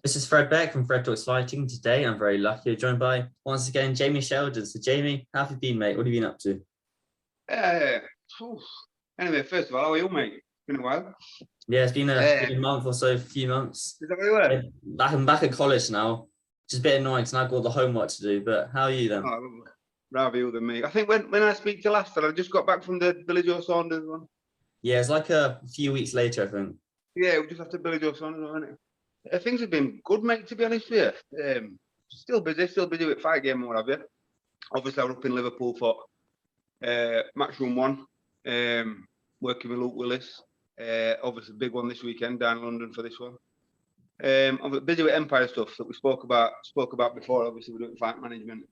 This is Fred Beck from Fred Talks Fighting. Today, I'm very lucky to joined by, once again, Jamie Sheldon. So, Jamie, how have you been, mate? What have you been up to? Uh, phew. Anyway, first of all, how are you, mate? It's been a while. Yeah, it's Uh, been a month or so, a few months. is that where you were? Yeah, I'm back at college now, which is a bit annoying because I've got all the homework to do. But how are you then? Oh, rather you than me. I think when I speak to you last time, I just got back from the Billy Joe Saunders one. Yeah, it's like a few weeks later, I think. Yeah, we just after Billy Joe Saunders, wasn't it? Things have been good, mate, to be honest with you. Still busy with fight game and what have you. Obviously, I was up in Liverpool for Matchroom 1, working with Luke Willis. Obviously, big one this weekend down in London for this one. I'm busy with Empire stuff that we spoke about before. Obviously, we're doing fight management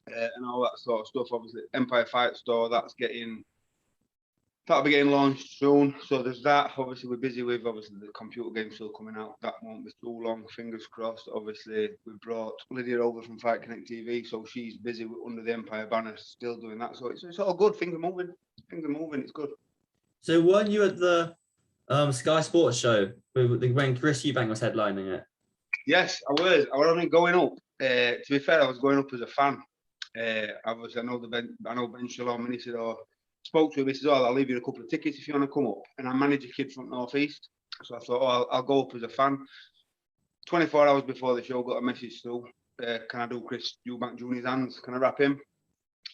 and all that sort of stuff. Obviously, Empire Fight Store that'll be getting launched soon. So there's that. Obviously, we're busy with the computer game still coming out. That won't be too long. Fingers crossed. Obviously, we brought Lydia over from Fight Connect TV, so she's busy under the Empire banner, still doing that. So it's all good. Things are moving. It's good. So, weren't you at the Sky Sports show when Chris Eubank was headlining it? Yes, I was. I was only going up. To be fair, I was going up as a fan. Obviously, I know Ben Shalom, and he said, spoke to him. He said, I'll leave you a couple of tickets if you want to come up. And I manage a kid from North East. So I thought, I'll go up as a fan. 24 hours before the show, got a message through. Can I do Chris Eubank Jr.'s hands? Can I wrap him?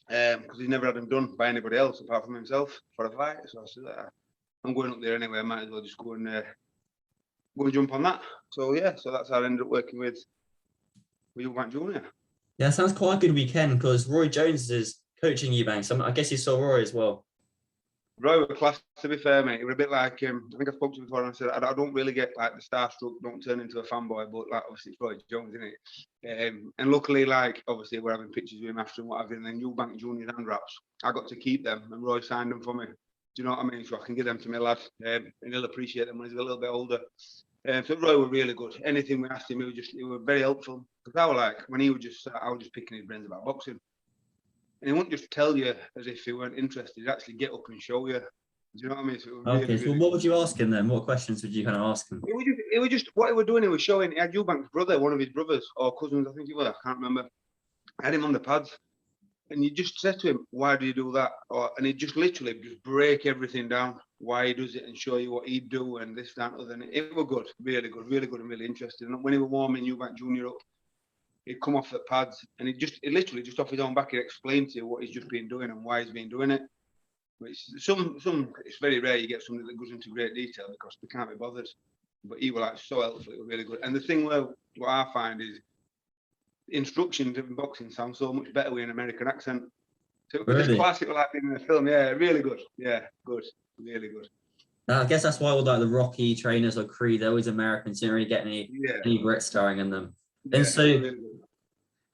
Because he's never had them done by anybody else apart from himself for a fight. So I said, I'm going up there anyway. I might as well just go and jump on that. So yeah, so that's how I ended up working with Eubank Jr. Yeah, sounds quite a good weekend because Roy Jones is coaching Eubank. So I guess you saw Roy as well. Roy were class, to be fair, mate. He was a bit like, I think I spoke to him before and I said, I don't really get like the starstruck, don't turn into a fanboy, but like obviously it's Roy Jones, isn't it? And luckily, like obviously we're having pictures with him after and what have you, and then Eubank Junior's hand wraps. I got to keep them and Roy signed them for me. Do you know what I mean? So I can give them to my lad and he'll appreciate them when he's a little bit older. So Roy were really good. Anything we asked him, he was very helpful. Because I was like, when I was just picking his brains about boxing. And he wouldn't just tell you as if he weren't interested. He'd actually get up and show you. Do you know what I mean? So Okay, so what would you ask him then? What questions would you kind of ask him? It was just what he was doing. He was showing. He had Eubank's brother, one of his brothers or cousins, I think he was. I can't remember. I had him on the pads, and you just said to him, "Why do you do that?" And he'd just literally just break everything down, why he does it, and show you what he'd do, and this, that, and other. And it was good, really good, and really interesting. And when he was warming Eubank Junior up, he'd come off the pads, and he literally just off his own back, he'd explain to you what he's just been doing and why he's been doing it. Which it's very rare you get somebody that goes into great detail because they can't be bothered. But he was like so helpful, it was really good. And the thing what I find is instructions in boxing sound so much better with an American accent. So it was Really? just classic like being in a film. Yeah, really good. Yeah, good. Really good. I guess that's why all like the Rocky trainers or Creed, they're always Americans, you don't really get any Brits starring in them. Yeah, And so really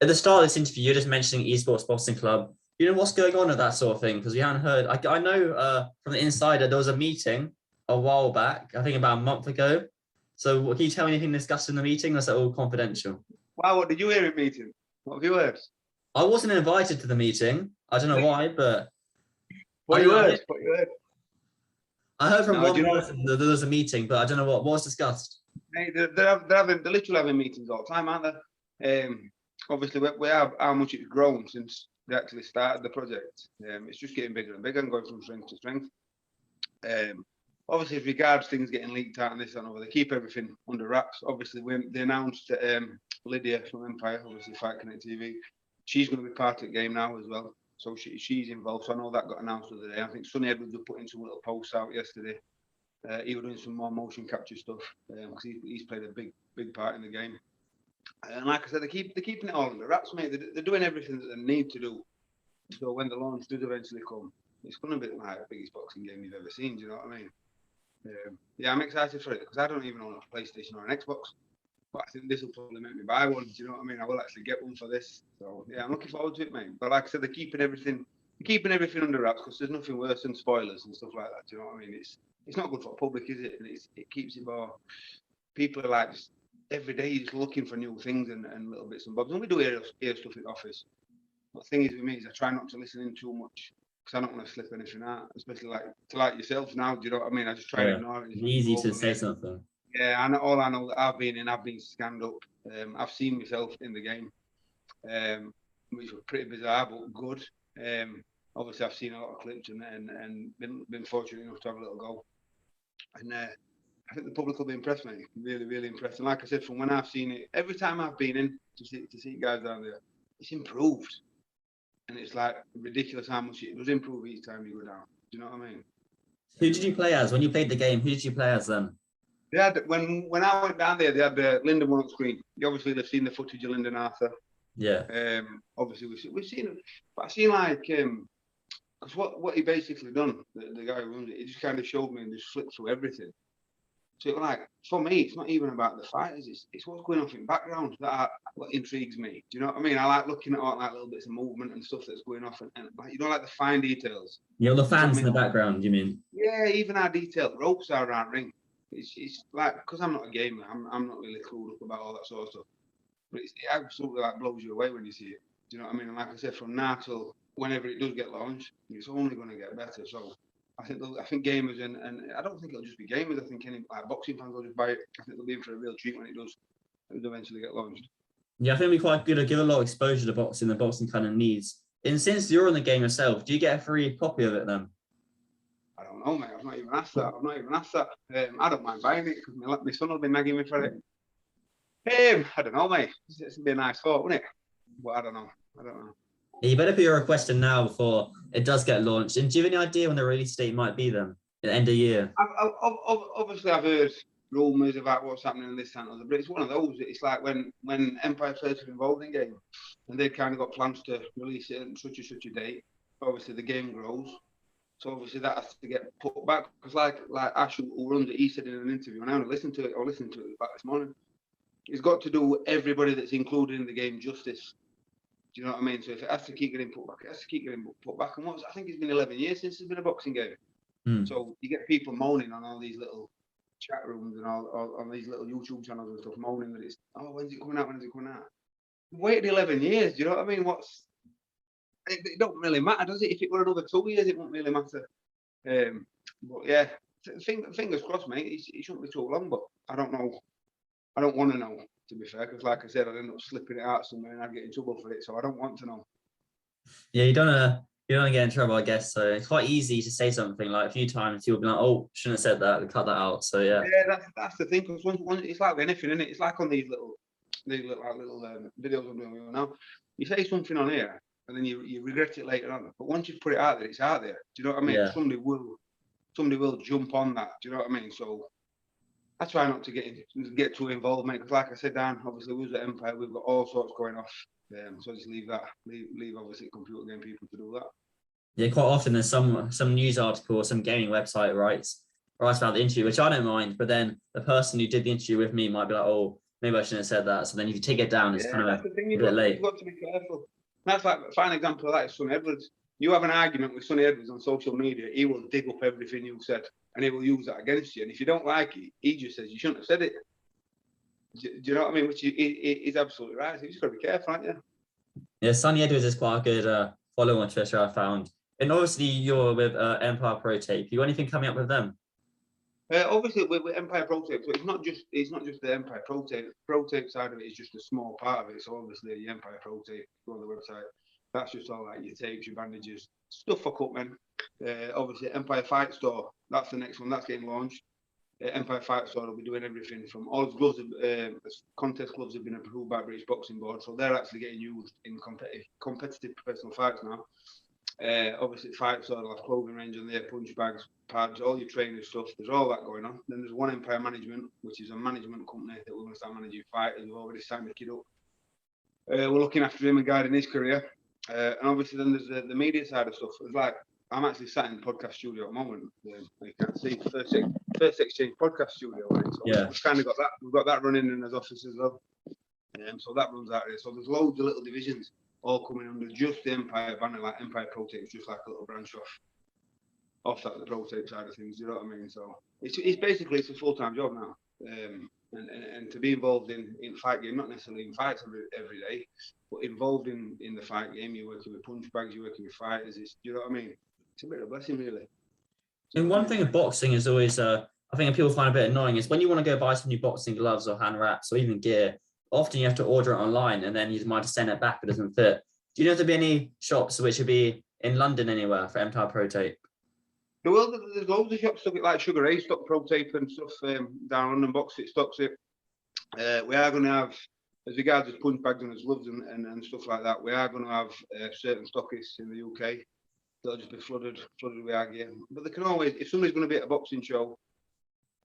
at the start of this interview, you're just mentioning Esports Boxing Club. You know what's going on with that sort of thing? Because we haven't heard. I know from the insider there was a meeting a while back, I think about a month ago. So can you tell me anything discussed in the meeting? Or is that all confidential? Wow, what did you hear in meeting? What have you heard? I wasn't invited to the meeting. I don't know why, but What you heard? I heard from one person that there was a meeting, but I don't know what was discussed. Hey, they're literally having meetings all the time, aren't they? Obviously, we have how much it's grown since they actually started the project. It's just getting bigger and bigger and going from strength to strength. Obviously, as regards things getting leaked out and this and over, they keep everything under wraps. Obviously, when they announced that Lydia from Empire, obviously Fight Connect TV, she's going to be part of the game now as well. So she's involved. So I know that got announced the other day. I think Sonny Edwards was putting some little posts out yesterday. He was doing some more motion capture stuff because he's played a big part in the game. And like I said, they're keeping it all under wraps, mate. They're doing everything that they need to do. So when the launch does eventually come, it's going to be like the biggest boxing game you've ever seen. Do you know what I mean? Yeah, I'm excited for it because I don't even own a PlayStation or an Xbox. But I think this will probably make me buy one. Do you know what I mean? I will actually get one for this. So yeah, I'm looking forward to it, mate. But like I said, they're keeping everything under wraps because there's nothing worse than spoilers and stuff like that. Do you know what I mean? It's not good for the public, is it? And it keeps it more. People are like just every day just looking for new things and little bits and bobs. And we do hear stuff in the office. But the thing is with me is I try not to listen in too much because I don't want to slip anything out, especially like yourself now. Do you know what I mean? I just try to ignore it. It's easy to say something. Yeah, all I know that I've been scanned up. I've seen myself in the game, which was pretty bizarre but good. Obviously, I've seen a lot of clips and been fortunate enough to have a little go. And I think the public will be impressed, mate. Really, really impressed. And like I said, from when I've seen it, every time I've been in to see guys down there, it's improved. And it's like ridiculous how much it does improve each time you go down. Do you know what I mean? Who did you play as when you played the game? Who did you play as then? They had when I went down there, they had Lyndon on screen. Obviously, they've seen the footage of Lyndon Arthur. Yeah. Obviously, we've seen it, but I've seen like because what he basically done, the guy who runs it, he just kind of showed me and just flipped through everything. So it, like for me, it's not even about the fighters; it's what's going on in the background that what intrigues me. Do you know what I mean? I like looking at all like little bits of movement and stuff that's going off, and like, you know, like the fine details. Yeah, the fans in the background. You mean? Yeah, even how detailed ropes are around ring. It's like because I'm not a gamer, I'm not really clued up about all that sort of stuff. But it absolutely like blows you away when you see it. Do you know what I mean? And like I said, from now till whenever it does get launched, it's only going to get better. So I think gamers and I don't think it'll just be gamers. I think any like boxing fans will just buy it. I think they'll be in for a real treat when it does eventually get launched. Yeah, I think it'd be quite good to give a lot of exposure to boxing. The boxing kind of needs. And since you're in the game yourself, do you get a free copy of it then? I don't know, mate. I've not even asked that. I don't mind buying it because my son will be nagging me for it. I don't know, mate. It'd be a nice thought, wouldn't it? But I don't know. Yeah, you better put your request in now before it does get launched. And do you have any idea when the release date might be then? At the end of the year? Obviously, I've heard rumours about what's happening in this channel, but it's one of those. It's like when Empire players are involved in the game, and they've kind of got plans to release it at such a date. Obviously, the game grows, so obviously that has to get put back. Because like Ash, who runs it, he said in an interview, and I listened to it back this morning. It's got to do everybody that's included in the game justice. Do you know what I mean? So if it has to keep getting put back, it has to keep getting put back. And I think it's been 11 years since there's been a boxing game. So you get people moaning on all these little chat rooms and all on these little YouTube channels and stuff, moaning that it's, oh, when's it coming out? We've waited 11 years. Do you know what I mean? It don't really matter, does it? If it were another 2 years, it wouldn't really matter. But yeah, fingers crossed, mate. It shouldn't be too long, but I don't know. I don't want to know, to be fair, because like I said, I'd end up slipping it out somewhere and I'd get in trouble for it. So I don't want to know. Yeah, you don't want to get in trouble, I guess. So it's quite easy to say something like a few times. You'll be like, "Oh, shouldn't have said that. Cut that out." So yeah. Yeah, that's the thing. Because once it's like anything, isn't it? It's like on these little videos I'm doing now. You say something on here, and then you regret it later on. But once you put it out there, it's out there. Do you know what I mean? Yeah. Somebody will jump on that. Do you know what I mean? So I try not to get too involved, mate. Because like I said, Dan, obviously we was at Empire, we've got all sorts going off. So just leave obviously computer game people to do that. Yeah, quite often there's some news article or some gaming website writes about the interview, which I don't mind. But then the person who did the interview with me might be like, "Oh, maybe I shouldn't have said that." So then if you take it down, it's kind of a bit late. You've got to be careful. That's like a fine example of that is Sonny Edwards. You have an argument with Sonny Edwards on social media, he will dig up everything you've said and he will use that against you. And if you don't like it, he just says you shouldn't have said it. Do you know what I mean? Which is absolutely right. So you just got to be careful, aren't you? Yeah, Sonny Edwards is quite a good follow on Twitter, I found. And obviously you're with Empire Pro Tape. You got anything coming up with them? Obviously with Empire Pro Tape, so it's not just the Empire Pro Tape. The Pro Tape side of it is just a small part of it. So obviously the Empire Pro Tape, go on the website. That's just all like your tapes, your bandages, stuff for Cutman. Obviously Empire Fight Store, that's the next one. That's getting launched. Empire Fight Store will be doing everything from all its gloves. Contest gloves have been approved by British Boxing Board, so they're actually getting used in competitive professional fights now. Obviously, Fight Store will have clothing range on there, punch bags, pads, all your training stuff. There's all that going on. Then there's One Empire Management, which is a management company that we're going to start managing fighters. We've already signed the kid up. We're looking after him and guiding his career. And obviously, then there's the media side of stuff. It's like I'm actually sat in the podcast studio at the moment. You can't see First Exchange podcast studio. Right? So yeah, we've kind of got that. We've got that running in his office as well. So that runs out there. So there's loads of little divisions all coming under just the Empire banner, like Empire Pro Tape, just like a little branch off that the Pro Tape side of things. You know what I mean? So it's basically a full-time job now. And to be involved in fight game, not necessarily in fights every day, but involved in the fight game. You're working with punch bags, you're working with fighters. Do you know what I mean? It's a bit of a blessing, really. And one thing of boxing is always, I I think people find a bit annoying is when you want to go buy some new boxing gloves or hand wraps or even gear, often you have to order it online and then you might send it back if it doesn't fit. Do you know if there be any shops which would be in London anywhere for M-Type Pro Tape? Well, there's loads of shops stuff like Sugar Ray stock Pro Tape and stuff down London. Box It stocks it. We are going to have, as regards as punch bags and as gloves and stuff like that, we are going to have certain stockists in the UK. They'll just be flooded with our gear. But they can always, if somebody's going to be at a boxing show,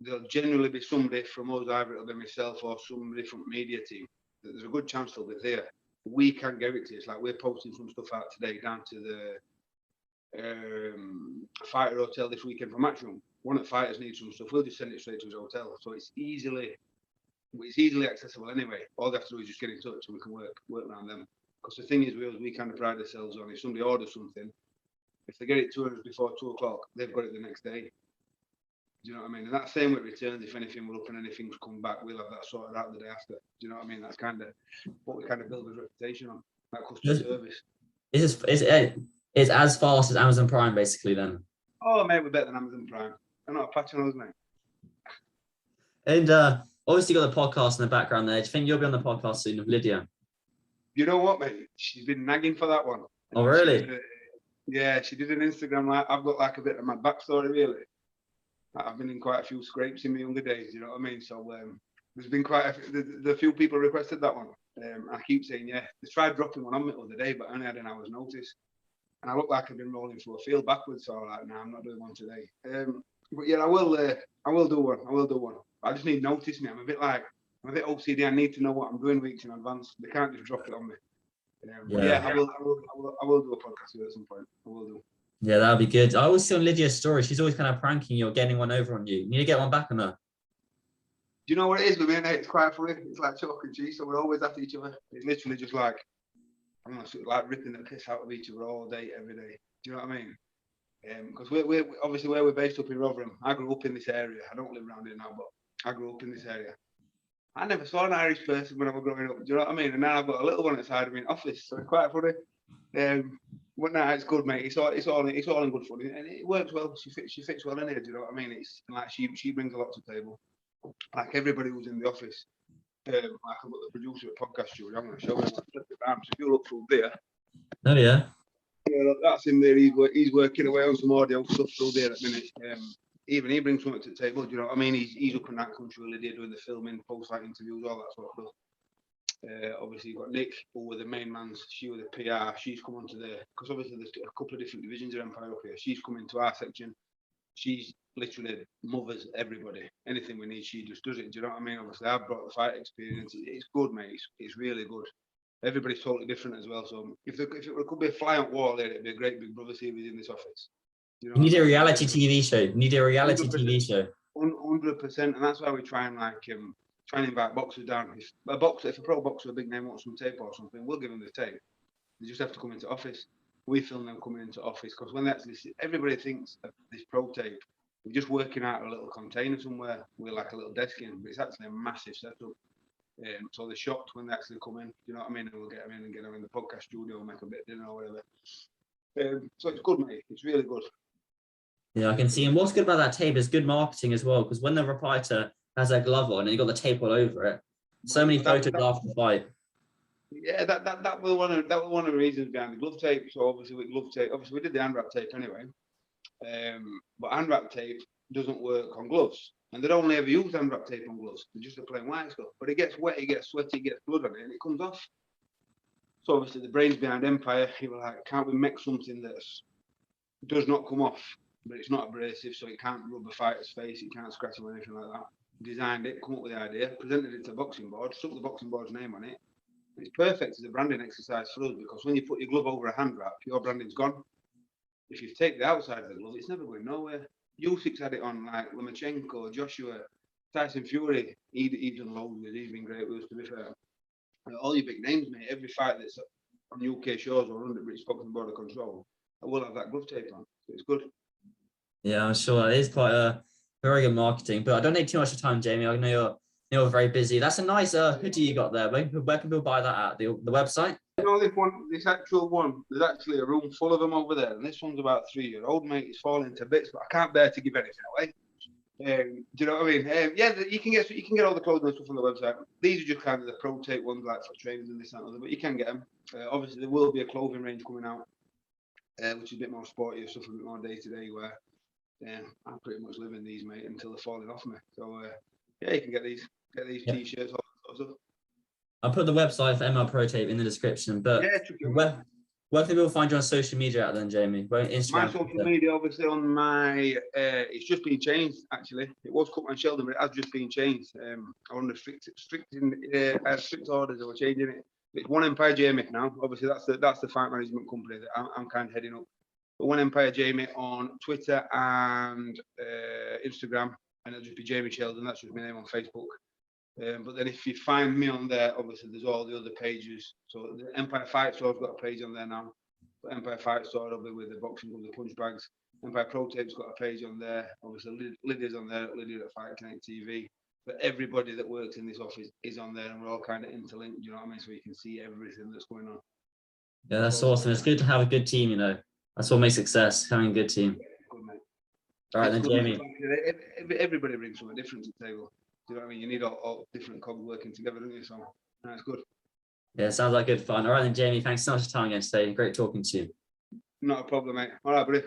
there'll generally be somebody from us, either it'll be myself or somebody from the media team. There's a good chance they'll be there. We can't get it to you. It's like we're posting some stuff out today down to the fighter hotel this weekend for Matchroom. One of the fighters needs some stuff. We'll just send it straight to his hotel. So it's easily accessible anyway. All they have to do is just get in touch and we can work around them. Because the thing is, we kind of pride ourselves on if somebody orders something, if they get it to us before 2 o'clock, they've got it the next day. Do you know what I mean? And that's same with returns. If anything will up and anything's come back, we'll have that sorted out the day after. Do you know what I mean? That's kind of what we kind of build a reputation on, that customer service. It's as fast as Amazon Prime, basically, then. Oh, mate, we're better than Amazon Prime. I'm not patching those, mate. And obviously, you got the podcast in the background there. Do you think you'll be on the podcast soon with Lydia? You know what, mate? She's been nagging for that one. Oh, really? Yeah, she did an Instagram. I've got like a bit of my backstory, really. I've been in quite a few scrapes in my younger days, you know what I mean? So there's been quite the few people requested that one. I keep saying, yeah. They tried dropping one on me the other day, but I only had an hour's notice. And I look like I've been rolling through a field backwards, so I'm like, nah, I'm not doing one today. But yeah, I will do one. I just need notice, mate. I'm a bit OCD. I need to know what I'm doing weeks in advance. They can't just drop it on me. Yeah, I will do a podcast with you at some point. I will do. Yeah, that'll be good. I always see on Lydia's story, she's always kind of pranking you or getting one over on you. You need to get one back on her. Do you know what it is with me, mate? It's quite funny. It's like chalk and cheese, so we're always after each other. It's literally just like, I'm like ripping the piss out of each other all day, every day. Do you know what I mean? Because we're obviously where we're based up in Rotherham. I grew up in this area. I don't live around here now, but I grew up in this area. I never saw an Irish person when I was growing up. Do you know what I mean? And now I've got a little one inside of me in office, so it's quite funny. But no, it's good, mate. It's all in good fun, and it works well. She fits well in here. Do you know what I mean? It's like she brings a lot to the table. Like everybody who's in the office. Like I've got the producer at Podcast Studio. I'm going to show him. So if you look through there. Oh yeah. Yeah, look, that's him there. He's working away on some audio stuff through there at the minute. Even he brings something to the table. Do you know what I mean? He's up in that country with Lydia doing the filming, post-fight interviews, all that sort of stuff. Obviously, you've got Nick, who were the main mans. She was the PR. She's come onto because obviously there's a couple of different divisions of Empire up here. She's come into our section. She's literally mothers everybody. Anything we need, she just does it. Do you know what I mean? Obviously, I've brought the fight experience. It's good, mate. It's really good. Everybody's totally different as well. So if it could be a fly on wall there, it'd be a great Big Brother series in this office. You need a reality TV show. You need a reality 100%. TV show. 100%, and that's why we try and invite boxers down. If a pro boxer, a big name, wants some tape or something, we'll give them the tape. They just have to come into office. We film them coming into office because when everybody thinks of this pro tape, we're just working out a little container somewhere with like a little desk in, but it's actually a massive setup. So they're shocked when they actually come in. You know what I mean? And we'll get them in and get them in the podcast studio and make a bit of dinner or whatever. So it's good, mate. It's really good. Yeah, I can see. And what's good about that tape is good marketing as well, because when the reporter has their glove on and you got the tape all over it, so many photos after the fight. Yeah, that was one of the reasons behind the glove tape. So obviously with glove tape, we did the hand wrap tape anyway. But hand wrap tape doesn't work on gloves, and they don't only ever use hand wrap tape on gloves. They're just a plain white stuff. But it gets wet, it gets sweaty, it gets blood on it, and it comes off. So obviously the brains behind Empire, he was like, can't we make something that does not come off, but it's not abrasive, so it can't rub a fighter's face, it can't scratch him or anything like that. Designed it, come up with the idea, presented it to the boxing board, stuck the boxing board's name on it. It's perfect as a branding exercise for us because when you put your glove over a hand wrap, your branding's gone. If you take the outside of the glove, it's never going nowhere. Usyk's had it on like Lomachenko, Joshua, Tyson Fury. He's done loads with. He's been great with us, to be fair. All your big names, mate. Every fight that's on UK shows or under British Boxing Board of Control, I will have that glove tape on. So it's good. Yeah, I'm sure it is quite a very good marketing. But I don't need too much time, Jamie. I know you're very busy. That's a nice hoodie you got there. Where can people buy that at? The website? You know, this actual one, there's actually a room full of them over there. And this one's about 3 years old, mate. It's falling to bits, but I can't bear to give anything away. Do you know what I mean? Yeah, you can get all the clothing and stuff on the website. These are just kind of the pro tape ones, like for trainers and this and other, but you can get them. Obviously, there will be a clothing range coming out, which is a bit more sporty stuff, a bit more day to day. Where I pretty much live in these, mate, until they're falling off me. So yeah, you can get these t-shirts, all that sort of stuff. I'll put the website for ML Pro Tape in the description. But Yeah, where can people find you on social media at then, Jamie? Where, Instagram? My social media, obviously, on my it's just been changed. Actually, it was Cutman Sheldon, but it has just been changed. I'm under strict orders. They were changing it. It's One Empire Jamie now. Obviously, that's the fight management company that I'm kind of heading up. But One Empire Jamie on Twitter and Instagram, and it'll just be Jamie Sheldon. That's just my name on Facebook. But then if you find me on there, obviously there's all the other pages. So the Empire Fight Store's got a page on there now. But Empire Fight Store, obviously, with the boxing gloves, the punch bags. Empire Pro Tape's got a page on there. Obviously Lydia's on there, Lydia at Fight Connect TV. But everybody that works in this office is on there, and we're all kind of interlinked, you know what I mean? So you can see everything that's going on. Yeah, that's awesome. It's good to have a good team, you know. That's what makes success, having a good team. Good, mate. All right, then, Jamie. Everybody brings something different to the table. Do you know what I mean? You need all different cogs working together, don't you? So that's good. Yeah, sounds like good fun. All right, then, Jamie, thanks so much for your time again today. Great talking to you. Not a problem, mate. All right, buddy.